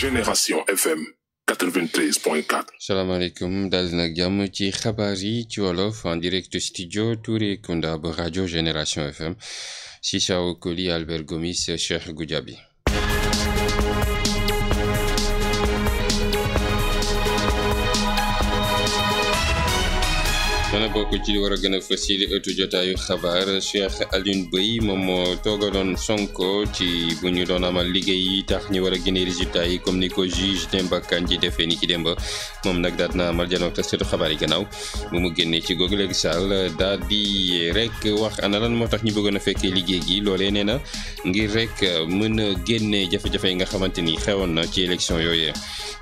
Génération FM 93.4. salaamaaleykum daal di nag jàmm ci xabaar yi ci wolof en direct studio Touré Kunda bu rajo Génération FM si Sao Koli Albert Gomis Cheikh Goudiaby. mën a bokk ci li war a gën a fës ci li ëttu jotaayu xabaar Cheikh Alioune Beye moom moo toogaloon Sonko ci bu ñu doon amal liggéey yi tax ñu war a génne résultat yi comme ni ko juge Demba Kandji defee ni ki démb moom nag daal na amal janook taskatu xabaar yi gannaaw bu mu génnee ci googu léegi Sall daal di rek wax ana lan moo tax ñu bëggoon a fekkee liggéey gi loolee nee na ngir rek mën a génne jafe-jafe yi nga xamante ni xewoon na ci élection yooyee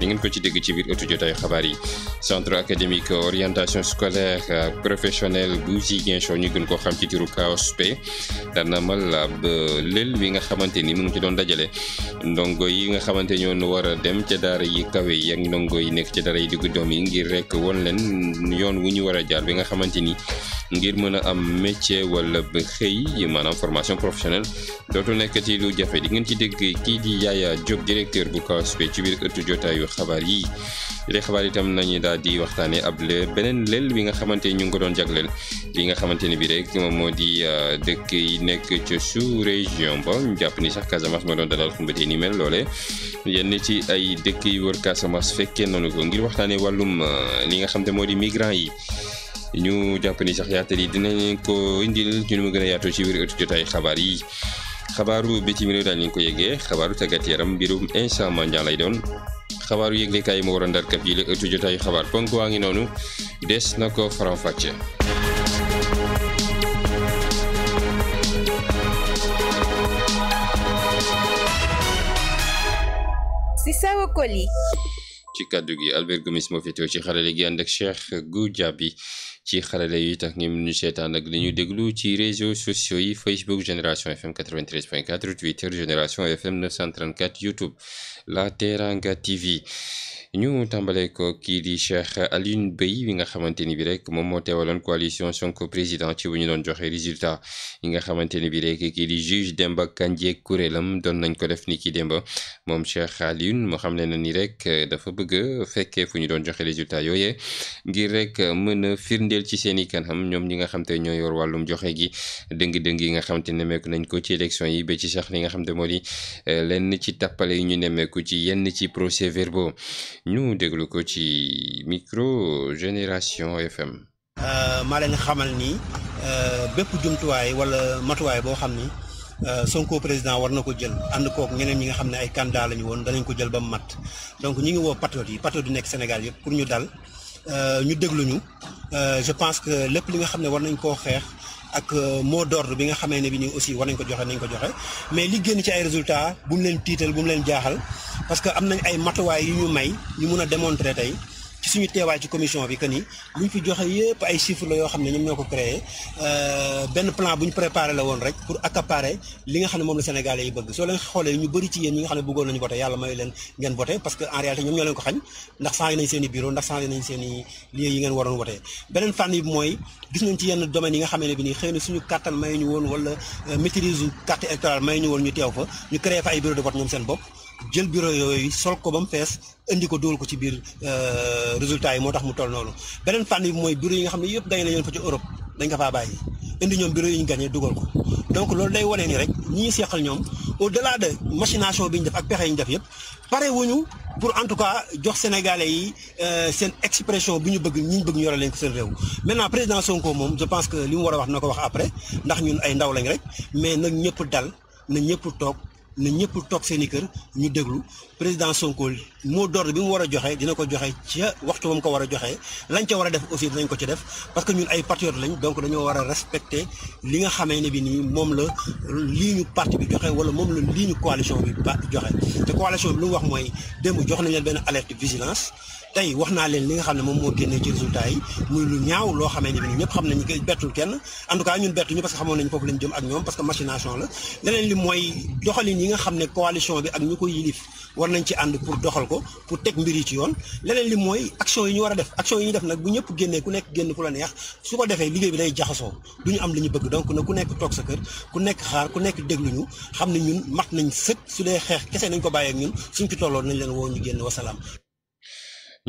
di ngeen ko ci dégg ci biir ëttu jotaayu xabaar yi. Centre académique orientation scolaire professionnel bu Ziguinchor ñu gën koo xam ci turu KOSP dana mal ab lël bi nga xamante ni mu ngi ci doon dajale ndongo yi nga xamante ñoo war a dem ca daara yi kawe yi ak ndongo yi nekk ca daara yi diggu doom yi ngir rek won leen yoon wu ñu war a jaar bi nga xamante ni ngir mën a am métier wala ba xëy maanaam formation professionnelle dootul nekk ci lu jafe di ngeen ci dégg kii di Yaya Diop directeur bu KOSP ci biir ëttu jotaayu xabaar yi. li xibaar itam nañu daal di waxtaanee ab beneen lël bi nga xamante ñu ngi ko doon jagleel li nga xamante ni bi rek moom moo di dëkk yi nekk ca sous région ba ñu jàpp ni sax Casamance moo doon dalal xumbatee ni mel loole yenn ci ay dëkk yi wër Casamance fekkee noonu ko ngir waxtaanee wàllum li nga xam te moo di migrants yi ñu jàpp ni sax yaatal yi dinañ ko indil ci nu mu gën a yaatoo ci biir ëttu jotaay xabaar yi. xabaaru bitim réew daal ñu ko yeggee xabaaru tàggat yaram mbirum instant mondial lay doon. xabaaru yëglekaay yi ma war a ndar kap yi la ëttu jotaayu xabaar ponk waa ngi noonu des na ko faram-fàcce. si Sao Koli. ci kàddu gi Albert Gomis moo féetewoo ci xarale gi ànd ak Cheikh Goudiaby ci xarale yi tax ngeen ñu seetaan ak li ñu déglu ci réseaux sociaux yi Facebook Génération FM 93.4 Twitter Génération FM 934 YouTube La Teranga TV. ñu tàmbale ko kii di Cheikh Alioune Beye bi nga xamante ni bi rek moom moo teewaloon coalition Sonko président ci bu ñu doon joxe résultat yi nga xamante ni bi rek kii di juge Demba Kandji kuréelam doon nañ ko def ni ki Demba moom Cheikh Alioune moo xam ne na ni rek dafa bëgg fekkee fu ñu doon joxe résultat yooyee ngir rek mën a firndeel ci seen i kanam ñoom ñi nga xam te ñoo yor wàllum joxe gi dëng-dëng yi nga xam te nemmeeku nañ ko ci élection yi ba ci sax li nga xam te moo di lenn ci tappale yi ñu nemmeeku ci yenn ci procès verbaux ñu déglu ko ci micro Génération FM. maa leen xamal ni bépp jumtuwaay wala matuwaay boo xam ni Sonko président war na ko jël ànd kook ñeneen ñi nga xam ne ay candidat lañu woon danañ ko jël ba mu mat donc ñi ngi woo patriotes yi nekk Sénégal yëpp pour ñu dal ñu déglu ñu je pense que lépp li nga xam ne war nañ koo xeex ak mot d'ordre bi nga xamee ne bi nii aussi war nañ ko joxe nañ ko joxe mais li génn ci ay résultats bu mu leen tiital bu mu leen jaaxal parce que am nañ ay matuwaay yu ñu may ñu mun a démontrer tey ci suñu teewaay ci commission bi que ni luñ fi joxe yëpp ay chiffres la yoo xam ne ñoom ñoo ko créé benn plan bu ñu préparé la woon rek pour accaparer li nga xam ne moom la Sénégalais yi bëgg soo leen xoolee ñu bëri ci yéen ñi nga xam ne bëggoon nañu voté yàlla may leen ngeen voté parce que en réalité ñoom ñoo leen ko xañ ndax changé nañ seen i bureau ndax changé nañ seen i lieux yi ngeen waroon voté beneen fànn bi mooy gis nañ ci yenn domaines yi nga xamee ne bi nii xëy na suñu kàttan may ñu woon wala maîtrise carte électorale may ñu woon ñu teew fa ñu créé fa ay bureau de vote ñoom seen bopp jël bureau yooyu sol ko ba mu fees indi ko dugal ko ci biir résultats yi moo tax mu toll noonu beneen fànn bi mooy bureau yi nga xam ne yëpp gañe nañu fa ci Europe dañ ko faa bàyyi indi ñoom bureau yi ñu gañe dugal ko donc loolu day wane ni rek ñi ñu seqal ñoom au delà de machination bi ñu def ak pexe yi ñu def yëpp pare wuñu pour en tout cas jox sénégalais yi seen expression bi ñu bëgg ñi ñu bëgg ñu yore leen ko seen réew maintenant président Sonko moom je pense que li mu war a wax na ko wax après ndax ñun ay ndaw lañ rek mais nag ñëpp dal na ñëpp toog na ñëpp toog seen i kër ñu déglu président Sonko mot d'ordre bi mu war a joxe dina ko joxe ca waxtu ba mu ko war a joxe lañ ca war a def aussi dinañ ko ci def parce que ñun ay patriotes lañ donc dañoo war a respecter li nga xamee ne bi nii moom la lii ñu parti bi joxe wala moom la lii ñu coalition bi joxe te coalition bi lu mu wax mooy démb jox nañ leen benn alerte vigilance tey wax naa leen li nga xam ne moom moo génnee ci résultat yi muy lu ñaaw loo xamee ne bi nii ñëpp xam nañu ko bettul kenn en tout cas ñun bettuñu parce que xamoon nañu foofu lañ jëm ak ñoom parce que machination la leneen li mooy doxalin yi ñi nga xam ne coalition bi ak ñu ko yilif war nañ ci ànd pour doxal ko pour teg mbir yi ci yoon leneen li mooy action yi ñu war a def action yi ñu def nag bu ñëpp génnee ku nekk génn fu la neex su ko defee liggéey bi day jaxasoo du ñu am li ñu bëgg donc na ku nekk toog sa kër ku nekk xaar ku nekk déglu ñu xam ne ñun mat nañ sët su dee xeex kese nañ ko bàyyi ak ñun suñ ci tolloon nañ leen woo ñu génn wasalaam.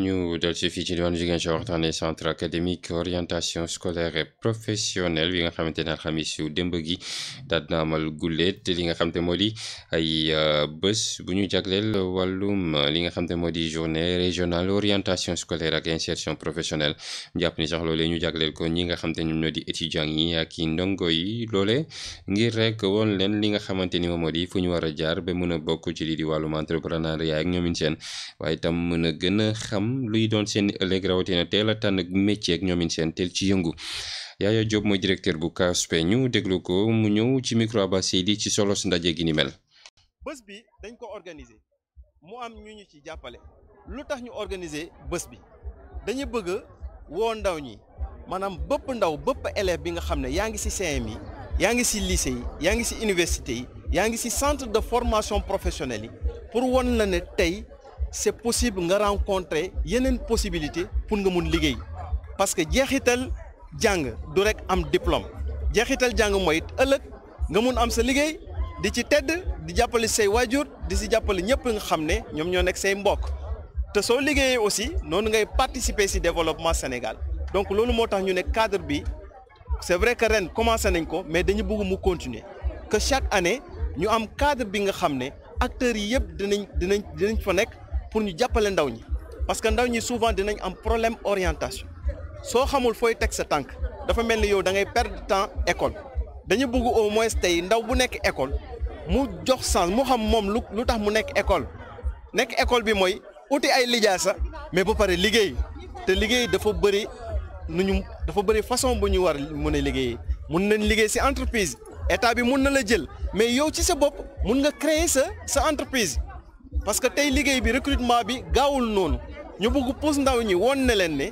ñu del si fii ci diwaanu Ziguinchor waxtaanee centre académique orientation scolaire et professionnelle bi nga xamante ne alxamis yu démb gi daal na amal guléet li nga xamante moo di ay bés bu ñu jagleel wàllum li nga xamante moo di journée régionale orientation scolaire ak insertion professionnelle jàpp ni sax loolee ñu jagleel ko ñi nga xamante ñoom ñoo di étudiants yi ak i ndongo yi loole ngir rek woon leen li nga xamante ni moom moo di fu ñu war a jaar ba mën a bokk ci lii di wàllum entrepreneuriat ak ñoomin seen waaye itam mën a gën a xam luy doon seen ëllëg rawatina teel a tànn métier ak ñoomin seen teel ci yëngu Yaya Diop mooy directeur bu KSP ñu déglu ko mu ñëw ci micro Abba Seydi ci solos ndaje gi ni mel. bés bi dañ ko organiser mu am ñu ci jàppale lu tax ñu organiser bés bi dañu bëgg woo ndaw ñi maanaam bëpp élève bi nga xam ne yaa ngi ci CM yi yaa ngi ci lycée yi yaa ngi ci université yi yaa ngi ci centre de formation professionnelle yi pour won la ne tey c'est possible nga rencontrer yeneen possibilité pour nga mun liggéey parce que jeexital jàng du rek am diplôme jeexital jàng mooy ëllëg nga mun am sa liggéey di ci tedd di jàppale say waajur di si jàppale ñëpp nga xam ne ñoom ñoo nekk say mbokk te soo liggéeyee aussi noonu ngay participer si développement Sénégal donc loolu moo tax ñu ne cadre bi c'est vrai que ren commencé nañ ko mais dañu bëgg mu continuer que chaque année ñu am cadre bi nga xam ne acteurs yi yëpp dinañ fa nekk pour ñu jàppale ndaw ñi parce que ndaw ñi souvent dinañ am problème orientation soo xamul fooy teg sa tànk dafa mel ni yow da ngay perdre temps école dañu bëgg au moins tey ndaw bu nekk école mu jox sens mu xam moom lu tax mu nekk école bi mooy uti ay lijaasa mais ba pare liggéey te liggéey dafa bëri façon bu ñu war mën a liggéeyee mun nañ liggéey ci entreprise état bi mun na la jël mais yow ci sa bopp mun nga créer sa entreprise parce que tey liggéey bi recrutement bi gaawul noonu ñu bëgg pousse ndaw ñi woon na leen ne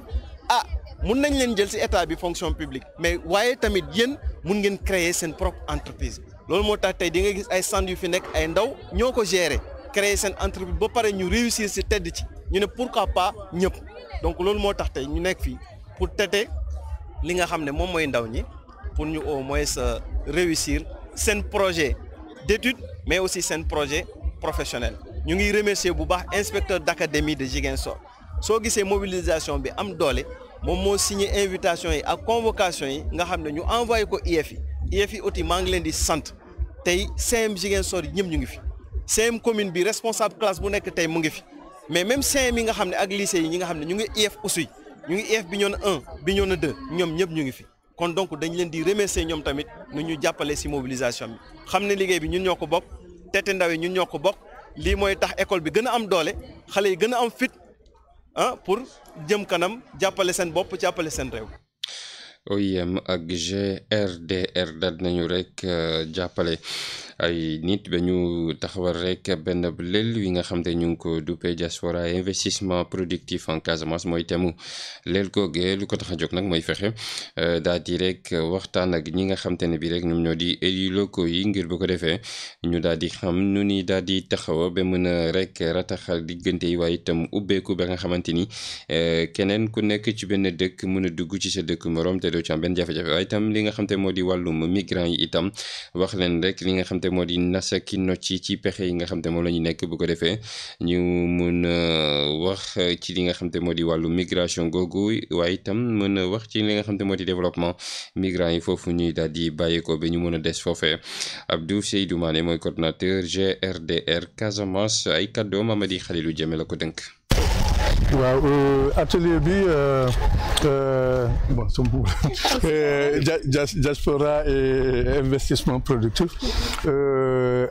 mun nañ leen jël ci état bi fonction publique mais waaye tamit yéen mun ngeen créer seen propre entreprise loolu moo tax tey di nga gis ay centre yu fi nekk ay ndaw ñoo ko gérer créer seen entreprise ba pare ñu réussir ci tedd ci ñu ne pourquoi pas ñëpp donc loolu moo tax tey ñu nekk fii pour tete li nga xam ne moom mooy ndaw ñi pour ñu au moins réussir seen projet d'étude mais aussi seen projet professionnel ñu ngi remercier bu baax inspecteur d'académie de Ziguinchor soo gisee mobilisation bi am doole moom moo signé invitation yi ak convocation yi nga xam ne ñu envoyé ko IEF yi aussi maa ngi leen di sant tey CM Ziguinchor yi ñëpp ñu ngi fi CM commune bi responsable classe bu nekk tey mu ngi fi mais même CM yi nga xam ne ak lycée yi ñi nga xam ne ñu ngi IEF aussi ñu ngi IEF Bignona 1 Bignona 2 ñoom ñëpp ñu ngi fi kon donc dañ leen di remercier ñoom tamit nu ñu jàppale ci mobilisation bi xam ne liggéey bi ñun ñoo ko bokk tete ndaw yi ñun ñoo ko bokk lii mooy tax école bi gën a am doole xale yi gën a am fit pour jëm kanam jàppale seen bopp jàppale seen réew. OIM ak GRDR daal nañu rek jàppale ay nit ba ñu taxawal rek benn lël wi nga xam te ñu ngi ko duppee diaspora investissement productif en Casamance mooy temu lël googee lu ko tax a jóg nag mooy fexe daal di rek waxtaan ak ñi nga xam te ne bi rek ñoom ñoo di élus locaux yi ngir bu ko defee ñu daal di xam nu ni daal di taxawa ba mën a rek rataxal diggante yi waaye itam ubbeeku ba nga xamante ni keneen ku nekk ci benn dëkk mën a dugg ci sa dëkk morom te doo ci am benn jafe-jafe waaye itam li nga xam te moo di wàllum migrants yi itam wax leen rek li nga xam te moo di nasaki nocci ci pexe yi nga xam te moom la ñu nekk bu ko defee ñu mun a wax ci li nga xam te moo di wàllu migration googu waaye itam mën a wax ci li nga xam te moo di développement migrants yi foofu ñuy daal di bàyyeekoo ba ñu mën a des foofee Abdou Seydou Mané mooy coordonnateur GRDR Casamance ay kàddoo Mamadi Khalilou Diémé la ko dënk. waaw atelier bi bon diaspora et investissement productif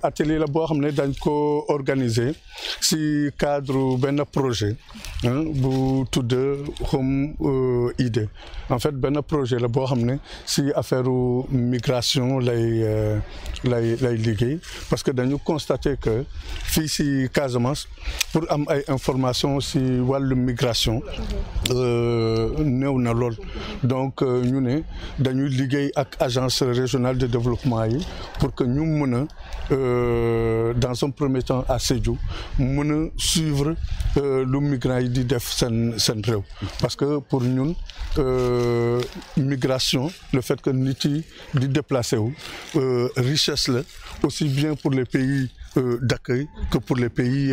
atelier la boo xam ne dañ ko organiser si cadre benn projet bu tudd Home Idée en fait benn projet la boo xam ne si affaire migration lay liggéey parce que dañu constater que fii si Casamance pour am ay information si wàllu migration néew na lool donc ñu ne dañuy liggéey ak agence régionale de développement yi pour que ñu mën a dans un premier temps à Sédhiou mën a suivre lu migrants yi di def seen réew parce que pour ñun migration le fait que nit yi di déplacer wu richesse la aussi bien pour les pays d'accueil que pour les pays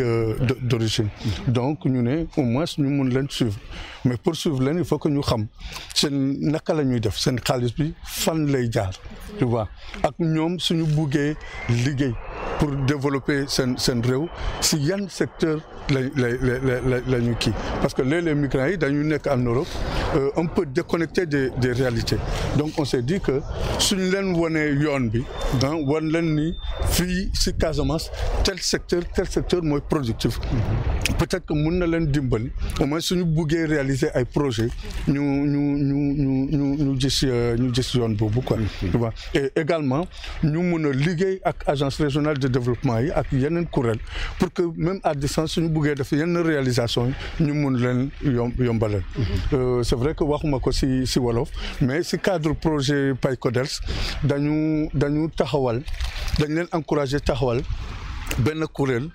d'origine donc ñu ne au moins ñu mun leen suivre mais pour suivre leen il faut que ñu xam seen naka la ñuy def seen xaalis bi fan lay jaar tu vois ak ñoom suñu buggee liggéey pour développer seen réew si yan secteur la ñu kii parce que les migrants yi dañu nekk en Europe un peu déconnectés des réalités donc on s'est dit que suñu leen wonee yoon bi wan leen ni fii si Casamance tel secteur mooy productif peut-être que mun na leen dimbali au moins suñu buggee réaliser ay projets ñu gis yoon boobu quoi tu vois et également ñu mun a liggéey ak agence régionale de développement yi ak yeneen kuréel pour que même à distance suñu buggee def yenn réalisation yi ñu mun leen yombalal c'est vrai que waxuma ko si wolof mais si cadre projet PAICODERS dañu taxawal dañ leen encourager taxawal benn kuréel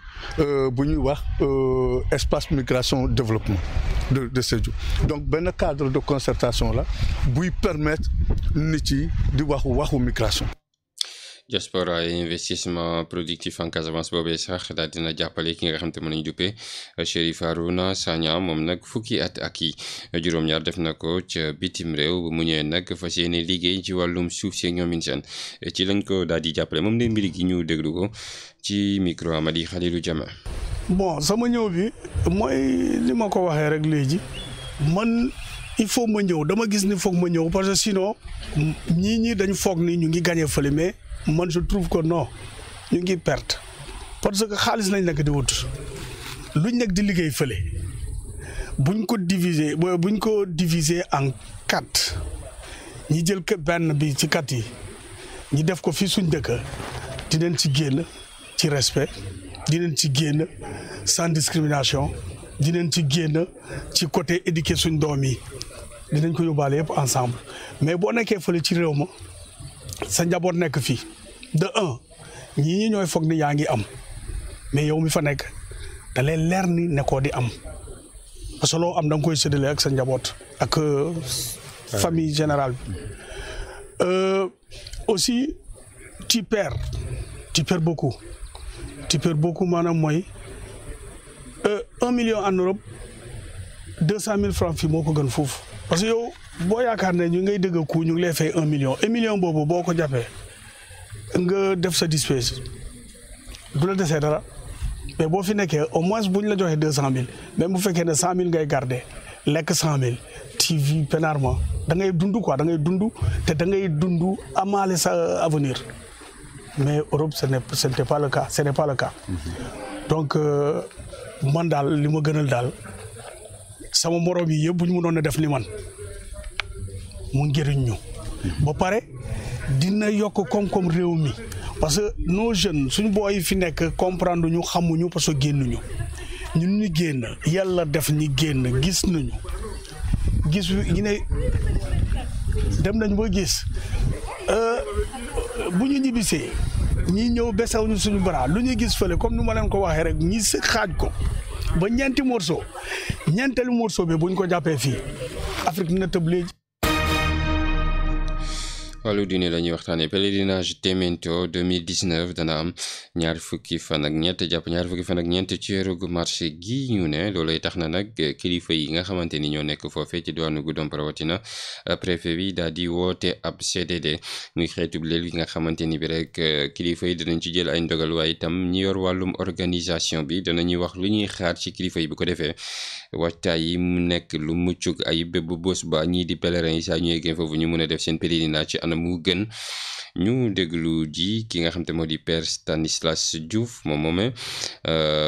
bu ñuy wax espace migration développement de Sédhiou donc benn cadre de concertation la buy permettre nit yi di waxu migration. diaspora et investissement productif en Casamance boobee sax daal dina jàppale ki nga xam te mën nañu duppee Chérif Harouna Sagna moom nag fukki at ak i juróom-ñaar def na ko ca bitim réew mu ñëwee nag fas yéene liggéey ci wàllum suuf si ñoomin seen ci lañ ko daal di jàppale moom ne mbiri gi ñu déglu ko ci micro Amady Khalilou Diama. bon sama ñëw bi mooy li ma ko waxee rek léegi man il faut ma ñëw dama gis ni foog ma ñëw parce que sinon ñii dañ foog ni ñu ngi gagné fële mais man je trouve que non ñu ngi perte parce que xaalis lañ nekk di wut luñ nekk di liggéey fële buñ ko diviser en 4 ñi jël benn bi ci 4 yi ñi def ko fii suñ dëkk dinañ ci génn ci respect dinañ ci génn sans discrimination dinañ ci génn ci côté éduquer suñ doom yi dinañ ko yóbbaale yëpp ensemble mais boo nekkee fële ci réew ma sa njaboot nekk fii de ñii ñooy foog ni yaa ngi am mais yow mi fa nekk da lay leer ni nekkoo di am parce que loo am da nga koy séddale ak sa njaboot ak famille générale bi aussi tu perds beaucoup maanaam mooy 1 million en Europe 200 000 francs fii moo ko gën foofu parce que yow boo yaakaar ne ñu ngay dëgg ku ñu ngi lay fay 1 million boobu boo ko jàppee nga def sa despese du la desee dara mais boo fi nekkee au moins bu ñu la joxee 200 000 même bu fekkee ne 100 000 ngay garder lekk 100 000 tu vis peinardement da ngay dund quoi da ngay dund te da ngay dund amaale sa avenir mais Europe ce n'est pas le cas donc man daal li ma gënal daal sama morom yi yëpp bu ñu mënoon a def ni man mu njëriñ ñu ba pare dina yokk koom-koom réew mi parce que nos jeunes suñu booy fi nekk comprendre ñu xamuñu parce que génnuñu ñun ñu génn yàlla def ñi génn gis nañu ñu ne dem nañ ba gis bu ñu ñibbisee ñi ñëw besaw ñu suñu bras lu ñuy gis fële comme nu ma leen ko waxee rek ñi si xaaj ko ba ñeenteelu morceau bi bu ñu ko jàppee fii Afrique dina tëb léegi. wàllu diine la ñuy waxtaanee pèlerinage Témento 2019 dana am ñaar fukki fan ak ñeent ci weeru mars gi ñu ne loolay tax na nag kilifa yi nga xamante ni ñoo nekk foofee ci diwaanu Goudomp rawatina préfet bi daal di woote ab CDD muy xeetu leel yi nga xamante ni bi rek kilifa yi dinañ ci jël ay ndogal waaye itam ñi yor wàllum organisation bi danañuy wax lu ñuy xaar ci kilifa yi bu ko defee waajtaay yi mu nekk lu muccug ay bépp bés ba ñii di pèlerin yi saa ñu yeggee foofu ñu mën a def seen pèlerinage ci anam mu gën ñu déglu ji ki nga xam te moo di Père Stanislas Diouf moom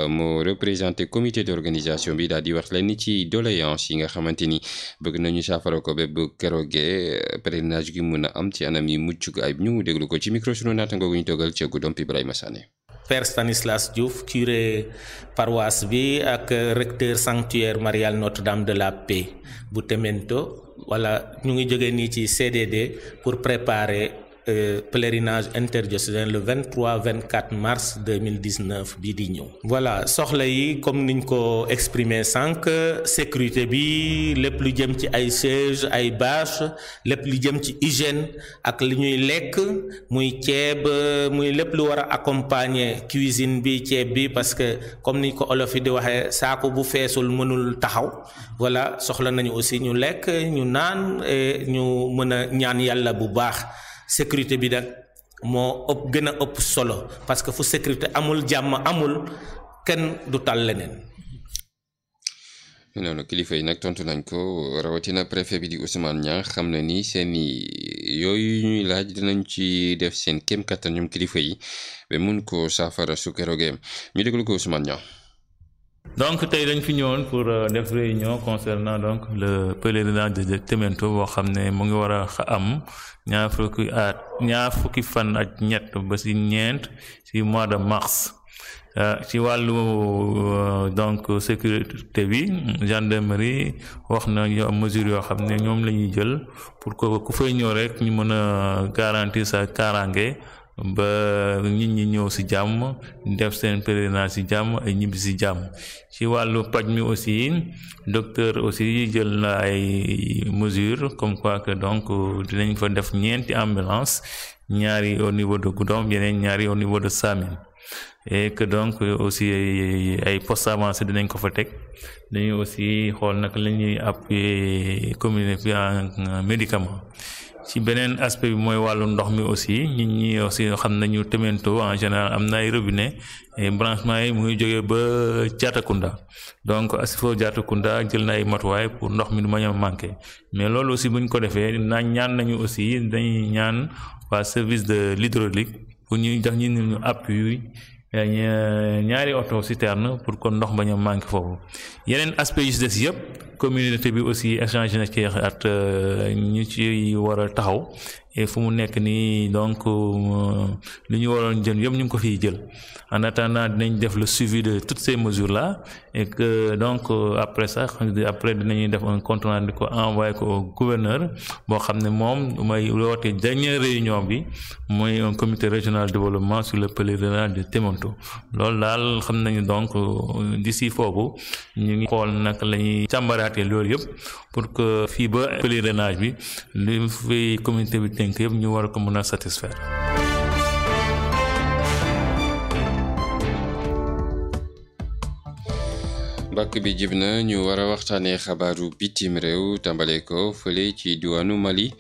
moo représenté comité d'organisation bi daal di wax leen ci doléance yi nga xamante ni bëgg nañu saafara ko ba bu keroogee pèlerinage gi mun a am ci anam yi muccug ay ñu déglu ko ci micro sunu naataango gu ñu toogal ca Goudomp Ibrahima Sané. Père Stanislas Diouf curé paroisse bi ak recteur sanctuaire marial Notre-Dame de la Paix bu Témento wala ñu ngi jógee nii ci CDD pour préparer pèlerinage interdiocésain le 23-24 mars 2019 bii di ñëw. voilà soxla yi comme niñ ko exprimer sànq sécurité bi lépp lu jëm ci ay siège ay bâche lépp lu jëm ci hygiène ak li ñuy lekk muy ceeb muy lépp lu war a accompagner cuisine bi ceeb bi parce que comme niñ ko olof yi di waxee saako bu feesul mënul taxaw voilà soxla nañu aussi ñu lekk ñu naan ñu mën a ñaan yàlla bu baax. sécurité bi nag moo gën a ëpp solo parce que fu sécurité amul jàmm amul kenn du tal leneen. noonu kilifa yi nag tontu nañ ko rawatina préfet bi di Ousmane Niang xam na ni seen yooyu ñuy laaj dinañ ci def seen kéem kattan ñoom kilifa yi ba mun ko saafara su keroogee ñu déglu ko Ousmane Niang. donc tey dañ fi ñëwoon pour def réunion concernant donc le pèlerinage de Témento boo xam ne mu ngi war a am ñaar fukki fan ak ñett ba ci ñeent ci mois de mars ci wàllu donc sécurité bi gendarmerie wax na mesure yoo xam ne ñoom la ñuy jël pour que ku fay ñëw rek ñu mën a garantir sa kaaraange ba nit ñi ñëw ci jàmm def seen pèlerinage ci jàmm ay ñibbi ci jàmm ci wàllu paj mi aussi docteur aussi jël na ay mesures comme quoi que donc dinañ fa def ñeenti ambulance ñaari au niveau de Goudomp yeneen ñaari au niveau de Samin et que donc aussi ay postes avancés dinañ ko fa teg dañuy aussi xool nag la ñuy appuyer communauté bi en médicaments. ci beneen aspect bi mooy wàllu ndox mi aussi nit ñi aussi xam nañu Témento en général am na ay robinet et branchement yi mu ngi jógee ba Diattacounda donc Asifo Diattacounda jël na ay matuwaay pour ndox mi du ma manqué mais loolu aussi bu ñu ko defee ñaan nañu aussi dañuy ñaan waa service de l'hydraulique pour ñuy jox ñu appui ñaari auto citerne pour que ndox bañ a manqué foofu yeneen aspect yu si des yëpp communauté bi aussi échange na ci at ñu ci war a taxaw et fu mu nekk nii donc li ñu waroon jël yëpp ñu ngi ko fiy jël en attendant dinañ def le suivi de toutes ces mesures là et que donc après ça dinañuy def un compte rendu ko envoyé ko au gouverneur boo xam ne moom mooy woote dernière réunion bi mooy un comité régional de développement sur le pèlerinage de Témento loolu daal xam nañu donc d'ici foofu ñu ngi xool nag la ñuy càmbaraatee loolu yëpp pour que fii ba pèlerinage bi li fi communauté bi tënk yëpp ñu war ko mën a satisfaire. mbàkk bi jib na ñu war a waxtaanee xabaaru bitim réew tàmbale ko fële ci diwaanu Mali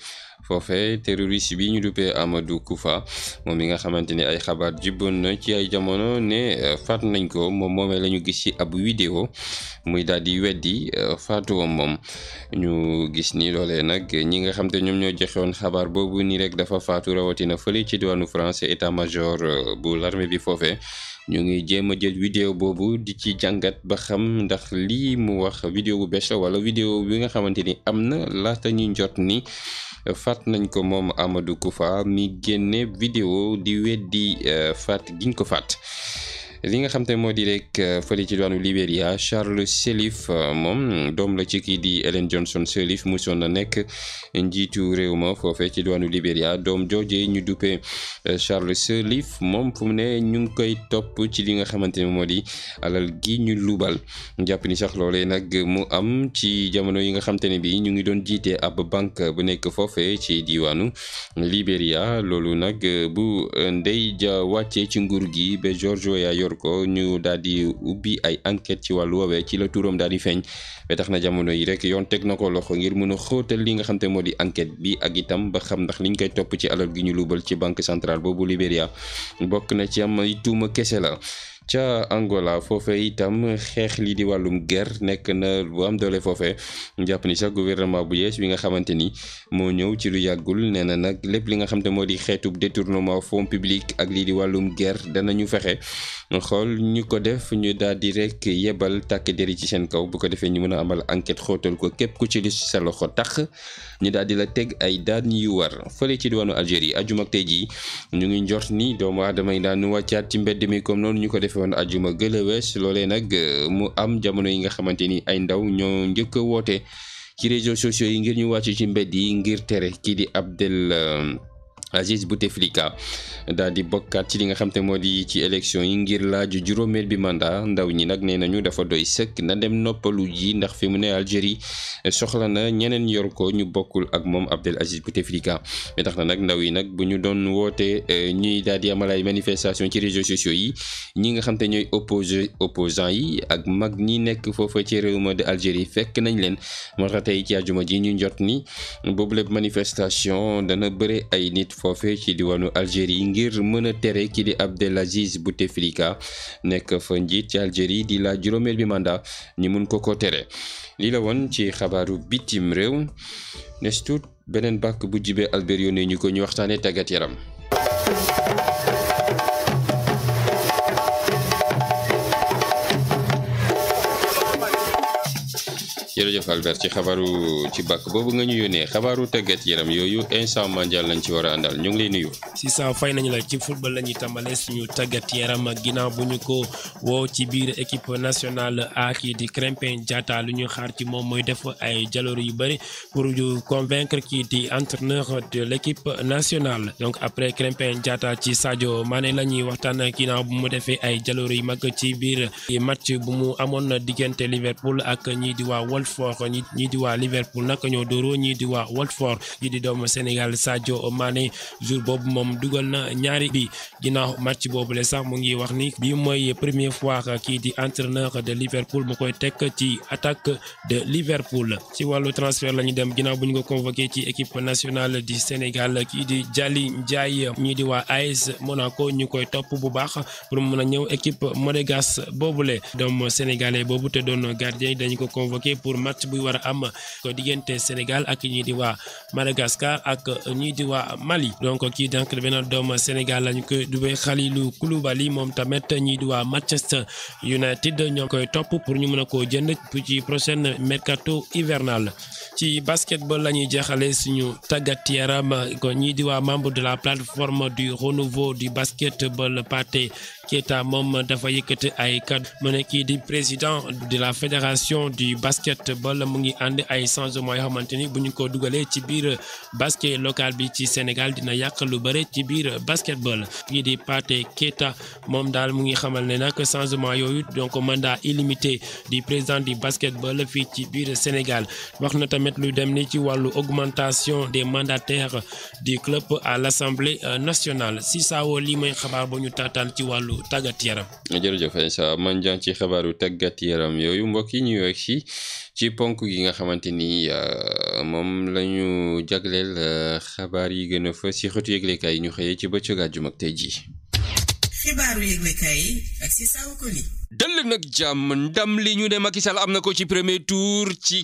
foofe terroriste bi ñu duppee Amadou Koufa moom mi nga xamante ne ay xabaar jibboon na ci ay jamono ne faat nañ ko moom moomee la ñu gis ci ab vidéo muy daal di weddi faatuwam moom ñu gis ni loolee nag ñi nga xam te ñoom ñoo joxewoon xabaar boobu ni rek dafa faatu rawatina fële ci diwaanu France état-major bu l'armée bi foofe ñu ngi jéem a jël vidéo boobu di ci jàngat ba xam ndax lii mu wax vidéo bu bees la wala vidéo bi nga xamante ni am na laata ñuy jot ni faat nañ ko moom Amadou Koufa mi génne vidéo di weddi faat giñ ko faat li nga xam te moo di rek fële ci diwaanu Libéria Charles Sirleaf moom doom la ci kii di Ellen Johnson Sirleaf musoon na nekk njiitu réew ma foofee ci diwaanu Libéria doom jooje ñu duppee Charles Sirleaf moom fu mu ne ñu ngi koy topp ci li nga xamante ne moo di alal gi ñu luubal jàpp ni sax loolee nag mu am ci jamono yi nga xam te ne bi ñu ngi doon jiite ab banque bu nekk foofee ci diwaanu Libéria loolu nag bu ndey ja wàccee ci nguur gi ba George Weah yor ko ñu daal di ubbi ay enquête ci wàllu woowee ci la turam daal di feeñ ba tax na jamono yi rek yoon teg na ko loxo ngir mën a xóotal li nga xam te moo di enquête bi ak itam ba xam ndax liñ koy topp ci alal gi ñu luubal ci banque centrale boobu Libéria bokk na ci am ay tuuma kese la. ca Angola foofe itam xeex lii di wàllum guerre nekk na bu am doole foofe jàpp ni sax gouvernement bu yees bi nga xamante ni moo ñëw ci lu yàggul nee na nag lépp li nga xam te moo di xeetub détournement fonds public ak lii di wàllum guerre danañu fexe xool ñu ko def ñu daal di rek yebal tàkk deri ci seen kaw bu ko defee ñu mën a amal enquête xóotal ko képp ku ci li sa loxo tax ñu daal di la teg ay daan yu war fële ci diwaanu Algérie ajuma ak tey jii ñu ngi njort ni doomu aadama yi daan wàccaat ci mbedd mi comme noonu ñu ko defee woon ajuma gëla wees loolee nag mu am jamono yi nga xamante ni ay ndaw ñoo njëkk a woote ci réseaux sociaux yi ngir ñu wàcc ci mbedd yi ngir tere kii di Aziz Bouteflika daal di bokkaat ci li nga xam te moo di ci élection yi ngir laaju juróomeel bi mandat ndaw ñi nag nee nañu dafa doy sëkk na dem noppalu ji ndax fi mu ne Algérie soxla na ñeneen yor ko ñu bokkul ak moom Abdel Aziz Bouteflika ba tax na nag ndaw yi nag bu ñu doon woote ñuy daal di amal ay manifestation ci réseaux sociaux yi ñi nga xam te ñooy opposants yi ak mag ñi nekk foofa ci réew ma de Algérie fekk nañ leen moo tax tey ci àjjuma ji ñu jot ni boobu lépp manifestation dana bëre ay nit foofe ci diwaanu Algérie ngir mën a tere kii di Abdelaziz Bouteflika nekk fa njiit ci Algérie di la juróomeel bi mandat ñu mun ko tere lii la woon ci xabaaru bitim réew nes tuut beneen bàkk bu jibee Albert yónnee ñu ko ñu waxtaane tàggat yaram. jërëjëf Albert ci xabaaru ci bàkk boobu nga ñu yónnee xabaaru tàggat yaram yooyu instant mondial lañ ci war a àndal ñu ngi lay nuyu. si sa fay nañu la ci football la ñuy tàmbale suñu tàggat yaram ginnaaw bu ñu ko woo ci biir équipe nationale A kii di Krépin Diatta lu ñu xaar ci moom mooy def ay jaloor yu bëri pour ñu convaincre kii di entraîneur de l' équipe nationale donc après Krépin Diatta ci Sadio Mané la ñuy waxtaan ginnaaw bu mu defee ay jaloor yu mag ci biir match bu mu amoon diggante Liverpool ak ñii di waa Watford ñii di waa Liverpool nag ñoo dóoroo ñii di waa Watford ñii di doomu Sénégal Sadio Mané jour boobu moom dugal na ñaari bi ginnaaw match boobu le sax mu ngi wax ni bii mooy première fois kii di entraîneur de Liverpool mu koy teg ci attaque de Liverpool ci wàllu transfert la ñu dem ginnaaw bu ñu ko convoqué ci équipe nationale du Sénégal kii di Jali Ndiaye ñii di waa AS Monaco ñu koy topp bu baax pour mën a ñëw équipe monégasque boobule doomu sénégalais boobu te doon gardien dañu ko convoqué pour match buy war a am ko diggante Sénégal ak ñii di waa Madagascar ak ñii di waa Mali donc kii donc benn doomu Sénégal lañu koy dubee Khalilou Koulibaly moom tamit ñii di waa Manchester United ñoo koy topp pour ñu mën a koo jënd ci prochaine mercato hivernal ci basketball la ñuy jeexale suñu tàggat yaram ko ñii di waa membre de la plateforme du renouveau du basketball Pathé Keita moom dafa yëkkati ay kàddu mu ne kii di président de la fédération du basketball mu ngi ànd ay changement yoo xamante ni bu ñu ko dugalee ci biir basket local bi ci Sénégal dina yàq lu bëri ci biir basketball kii di Pathé Keita moom daal mu ngi xamal ne nag changement yooyu donc mandat illimité du président du basketball fii ci biir Sénégal wax na tamit lu dem ni ci wàllu augmentation des mandataires du club à l'Assemblée nationale si saawoo lii mooy xabaar ba ñu taataan ci wàllu tàggat yaram. jërëjëf Aïssa man jàng ci xabaaru tàggat yaram yooyu mbokk yi ñu yegg ci ponk gi nga xamante ni moom la ñu jagleel xabaar yi gën a fës ci xëtu yëglekaay yi ñu xëyee ci bëccëg àjjuma ak tey jii. xibaaru yëglekaay yi ak si saw ko li dal nag jàmm ndam li ñu ne Macky Sall am na ko ci premier tour ci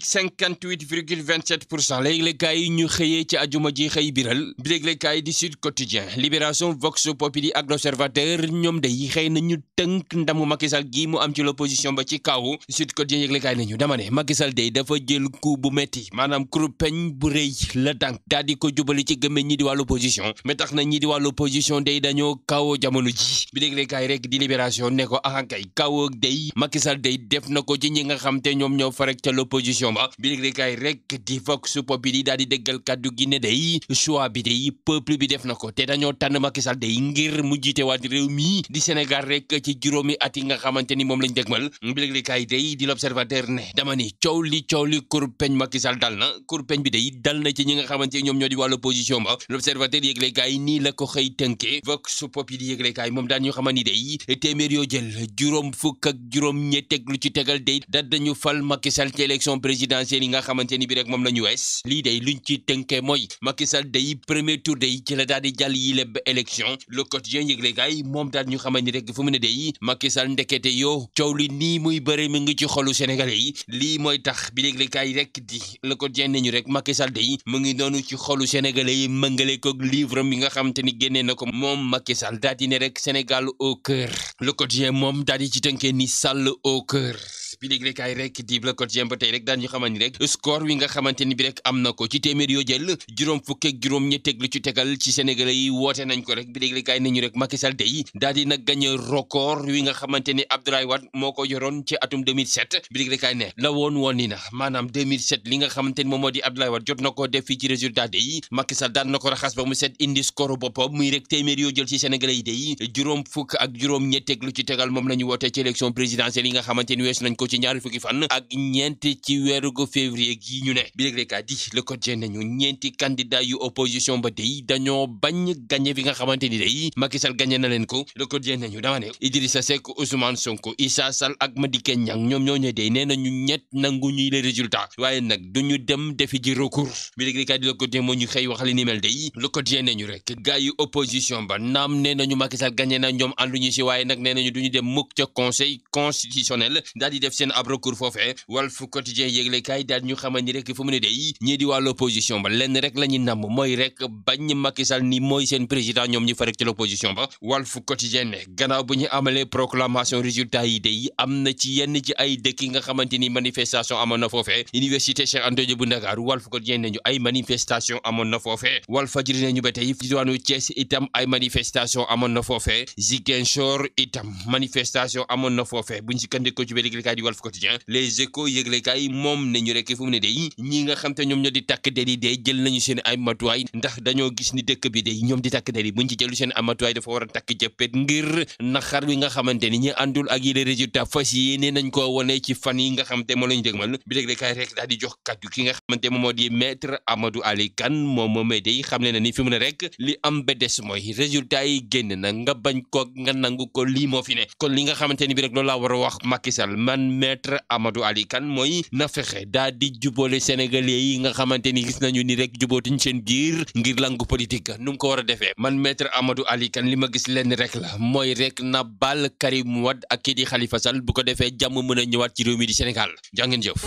58,27% la yëglekaay yi ñu xëyee ci ajuma ji xëy biral bi yëglekaay di Sud Quotidien Libération Vox Populi ak L'Observateur ñoom day xëy nañu tënk ndamu Macky Sall gi mu am ci l'opposition ba ci kaw Sud Quotidien yëglekaay nañu dama ne Macky Sall day dafa jël coup bu metti maanaam kurpeñ bu rëy la dànk daal di ko jubali ci gëmme ñi di wàllu opposition mais tax na ñi di wàllu opposition day dañoo kaw jamono ji bi yëglekaay rek di Libération ne ko kay kaw day Macky Sall day def na ko ci ñi nga xam te ñoom ñoo farek ca l'opposition ba bi yëglekaay rek di Vox Populi daal di déggal kàddu gi ne day choix bi day peuple bi def na ko te dañoo tànn Macky Sall day ngir mu jiite waat réew mi di Sénégal rek ci juróomi at yi nga xamante ni moom lañ dégmal bi yëglekaay day di L'Observateur ne dama ni coow li kurpeñ Macky Sall dal na kurpeñ bi day dal na ci ñi nga xamante ñoom ñoo di wàllu opposition ba L'Observateur yëglekaay nii la ko xëy tënkee Vox Populi yëglekaay moom daan ñu xamante ni day téeméer yoo jël juróom fukk ak juróom ñetteeg lu ci tegal day da dañu fal Macky Sall ci élection présidentielle yi nga xamante ni bi rek moom la ñu wees lii day luñ ci tënkee mooy Macky Sall day premier tour day ci la daal di jàll yi leb élection Le Quotidien yëglekaay moom daal ñu xamante ni rek fu mu ne day Macky Sall ndekete yoo coow li nii muy bëre mi ngi ci xolu sénégalais yi lii mooy tax bi yëglekaay rek di Le Quotidien nañu rek Macky Sall day mu ngi noonu ci xolu sénégalais yi mëngale ko livre mi nga xamante ni génnee na ko moom Macky Sall daal di ne rek Sénégal au cœur Le Quotidien moom daal di ci tënkee ni Sall au cœur bi léegi rek ay rek di Le Quotidien ba tey rek daan ñu xamal ni rek score wi nga xamante ni bi rek am na ko ci téeméer yoo jël juróom fukk ak juróom ñetteeg lu ci tegal ci Sénégalais yi woote nañ ko rek bi léegi rek ay nañu rek Macky Sall tey daal di nag gagné record wi nga xamante ni Abdoulaye Wade moo ko yoroon ci atum 2007 bi léegi rek ay ne la woon ni na maanaam 2007 li nga xamante ni moom moo di Abdoulaye Wade jot na ko def fii ci résultat yi Macky Sall daan na ko raxas ba mu set indi score boppam muy rek téeméer yoo jël ci Sénégalais yi day juróom fukk ak juróom ñetteeg lu ci tegal moom la ñu woote ci élection présidentielle yi nga xamante ni weesu nañ ko ci ñaari fukki fan ak ñeent ci weeru février gi ñu ne bi léegi rek a di Le Quotidien nañu ñeenti candidat yu opposition ba day dañoo bañ gagné bi nga xamante ni day Macky Sall gagné na leen ko Le Quotidien nañu dama ne Idrissa Seck Ousmane Sonko Issa Sall ak Madické Niang ñoom ñoo ñe day nee nañu ñett nangu ñuy les résultats waaye nag duñu dem defi ji recours bi léegi rek a di Le Quotidien moo ñu xëy wax li ni mel day Le Quotidien nañu rek gars yu opposition ba naam nee nañu Macky Sall gagné na ñoom ànduñu si waaye nag nee nañu duñu dem mukk ca conseil constitutionnel daal di def seen ab recours foofee Walf Quotidien yégle kaay daal ñu xamal ni rek fu mu ne day ñii di wàllu opposition ba lenn rek la ñu namm mooy rek bañ Macky Sall ni mooy seen président ñoom ñu fa rek ci l'opposition ba Walf Quotidien ne gannaaw bu ñu amalee proclamation résultat yi day am na ci yenn ci ay dëkk yi nga xamante ni manifestation amoon na foofee université Cheikh Anta Diop bu Ndakaaru Walf Quotidien ne ñu ay manifestation amoon na foofee Walfadjri ne ñu ba tey ci diwaanu Thiès itam ay manifestation amoon na foofee Ziguinchor itam manifestation amoon na foofee buñ si kandiko ci benn yëglekaay di Walf Quotidien Les Échos yëglekaay moom ne ñu rek fu mu ne day ñi nga xam te ñoom ñoo di takk der yi day jël nañu seen ay matuwaay ndax dañoo gis ni dëkk bi day ñoom di takk der yi buñ ci jëlu seen ay matuwaay dafa war a takk jëppet ngir naxar wi nga xamante ni ñi àndul ak yile résultat fas yéene nañ koo wone ci fan yi nga xamante moo lañu dégmal bi yëglekaay rek daal di jox kaddu ki nga xamante moom moo di maître Amadou Ali Kane moom moomee day xam ne na ni fi mu ne rek li am ba des mooy résultat yi génn na nga bañ ko nga nangu ko lii moo fi ne kon li nga xamante ni bi rek loolu laa war a wax Macky Sall man maître Amadou Ali Kane mooy na fexe daa di jubóole sénégalais yi nga xamante ni gis nañu ni rek jubóotuñ seen biir ngir langu politique nu mu ko war a defee man maître Amadou Ali Kane li ma gis lenn rek la mooy rek na bal Karim Wade ak kii di Khalifa Sall bu ko defee jàmm mën a ñëwaat ci réew mi di Sénégal jàngeen jëf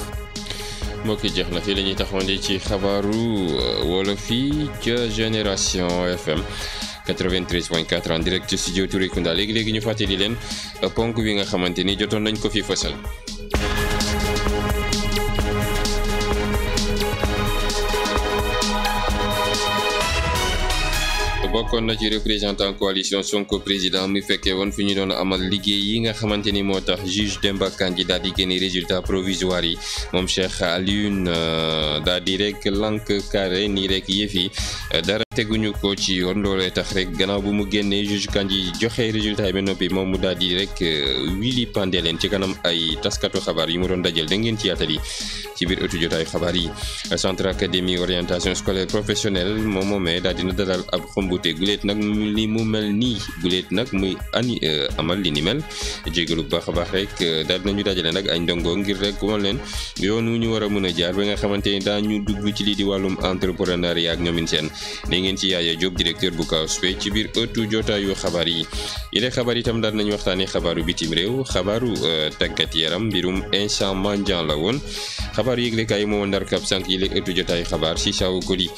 mbokk yi jeex na fii la ñuy taxawandi ci xabaaru wolof yi ca Génération FM 93.4 en direct ci studio Touré Kunda léegi ñu fàttali leen ponk bi nga xamante ni jotoon nañ ko fi fësal. bokkoon na ci représentant coalition Sonko président mi fekkee woon fi ñu doon amal liggéey yi nga xamante ni moo tax juge Demba Kandji daal di génne résultat provisoire yi moom Cheikh Alioune daal di rek lank carré nii rek yëf yi dara teguñu ko ci yoon loolee tax rek gannaaw bu mu génnee juge Kandji joxe résultat yi ba noppi moom mu daal di rek wili pandé leen ci kanam ay taskatu xabaar yi mu doon dajal da ngeen ci yaatal yi ci biir ëttu jotaayu xabaar yi centre académie orientation scolaire professionnelle moom moomee daal dina dalal ab xumbute guleet nag li mu mel nii guleet nag muy amal li ni mel jégalu bu baax a baax rek daal dinañu dajale nag ay ndongo ngir rek wan leen yoon wu ñu war a mën a jaar ba nga xamante ni daañu dugg ci lii di wàllum entrepreneuriat ak ñoomin seen da ngeen ci Yaaya Diop directeur bu KAOSP ci biir ëttu jotaayu xabaar yi yile xabaar itam daal nañu waxtaane xabaaru bitim réew xabaaru tàggat yaram mbirum Insa Mandiang la woon xabaaru yëglekaay moo ndar kap sànq yile ëttu jotaayu xabaar si Saw Koli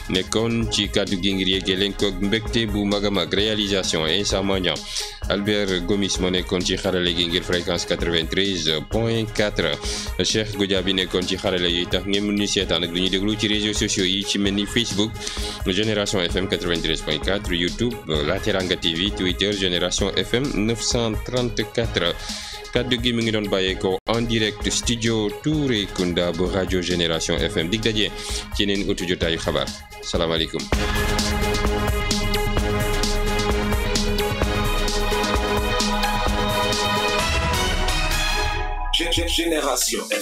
nekkoon ci kàddu gi ngir yeggee leen ko mbégte bu mag a mag réalisation Insa Mandiang Albert Gomis moo nekkoon ci xarale gi ngir fréquence 93.4 Cheikh Goudiaby nekkoon ci xarale yi tax ngeen mën ñu seetaan ak du ñu déglu ci réseaux sociaux yi ci mel ni Facebook Génération FM 93.4 YouTube La Teranga TV Twitter Génération FM 934 kaddu gi mi ngi doon bàyyeekoo en direct studio Touré Kunda bu rajo Génération FM dig daje ci neen ëttu jotaayu xabaar salaamaaleykum. Génération FM